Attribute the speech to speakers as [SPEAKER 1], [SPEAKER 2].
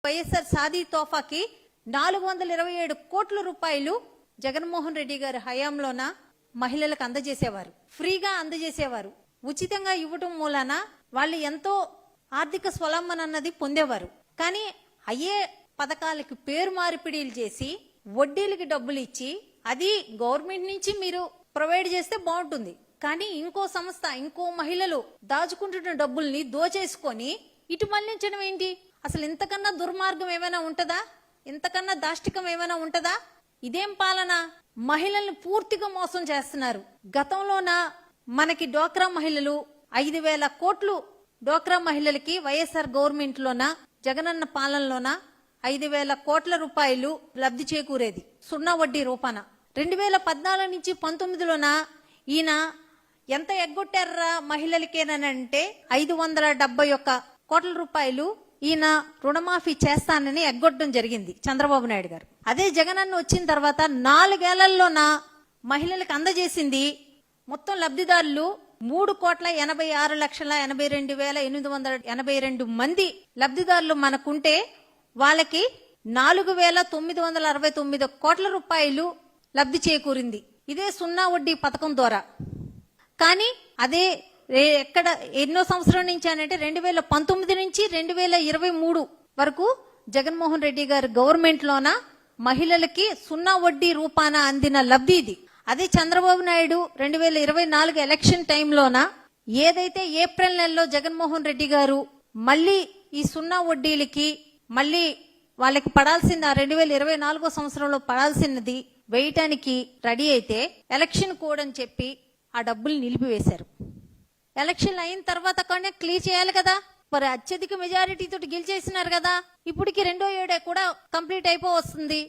[SPEAKER 1] YSR Saudi తోఫాకి 427 కోట్ల రూపాయలు జగన్మోహన్ రెడ్డి గారి హయాంలోన మహిళలకు అందజేసేవారు. ఫ్రీగా అందజేసేవారు. ఉచితంగా ఇవ్వటం మూలాన వాళ్ళు ఎంతో ఆర్థిక స్వలంబన అన్నది పొందేవారు. కానీ అయ్యే పథకాలకి పేరు మార్పిడిలు చేసి వడ్డీలకి డబ్బులు ఇచ్చి అది గవర్నమెంట్ నుంచి మీరు ప్రొవైడ్ చేస్తే బాగుంటుంది. కానీ ఇంకో సంస్థ ఇంకో మహిళలు దాచుకుంటున్న డబ్బుల్ని దోచేసుకొని ఇటు మళ్లించడం ఏంటి? అసలు ఇంతకన్నా దుర్మార్గం ఏమైనా ఉంటదా? ఇంతకన్నా దాష్టికం ఏమైనా ఉంటదా? ఇదేం పాలన? మహిళల్ని పూర్తిగా మోసం చేస్తున్నారు. గతంలోన మనకి డోక్రా మహిళలు 5,000 కోట్లు డోక్రా మహిళలకి వైఎస్ఆర్ గవర్నమెంట్ లోన జగనన్న పాలనలోన 5,000 కోట్ల రూపాయలు లబ్ధి చేకూరేది సున్నా వడ్డీ రూపాన. 2014 నుంచి 19లోన ఈయన ఎంత ఎగ్గొట్టారా మహిళలకేనంటే 571 కోట్ల రూపాయలు ఈయన రుణమాఫీ చేస్తానని ఎగ్గొట్టడం జరిగింది చంద్రబాబు నాయుడు గారు. అదే జగనన్న వచ్చిన తర్వాత 4 ఏళ్లలోన మహిళలకు అందజేసింది మొత్తం లబ్ధిదారులు 3,86,82,882 మంది లబ్ధిదారులు మనకుంటే వాళ్ళకి 4,969 కోట్ల రూపాయలు లబ్ధి చేకూరింది ఇదే సున్నా వడ్డీ పథకం ద్వారా. కానీ అదే ఎక్కడ ఎన్నో సంవత్సరం నుంచి అంటే 2019 నుంచి 2023 వరకు జగన్మోహన్ రెడ్డి గారి గవర్నమెంట్ లోన మహిళలకి సున్నా వడ్డీ రూపాన అందిన లబ్ధి ఇది. అదే చంద్రబాబు నాయుడు 2024 ఎలక్షన్ టైంలోన ఏదైతే ఏప్రిల్ నెలలో జగన్మోహన్ రెడ్డి గారు మళ్ళీ ఈ సున్నా వడ్డీలకి మళ్ళీ వాళ్ళకి పడాల్సిన 2024 సంవత్సరంలో పడాల్సినది వేయటానికి రెడీ అయితే ఎలక్షన్ కోడ్ అని చెప్పి ఆ డబ్బులు నిలిపివేశారు. ఎలక్షన్ అయిన తర్వాత కానీ క్లియర్ చేయాలి కదా. మరి అత్యధిక మెజారిటీ తోటి గెలిచేసినారు కదా. ఇప్పటికి 2వ ఏడే కూడా కంప్లీట్ అయిపోవస్తుంది.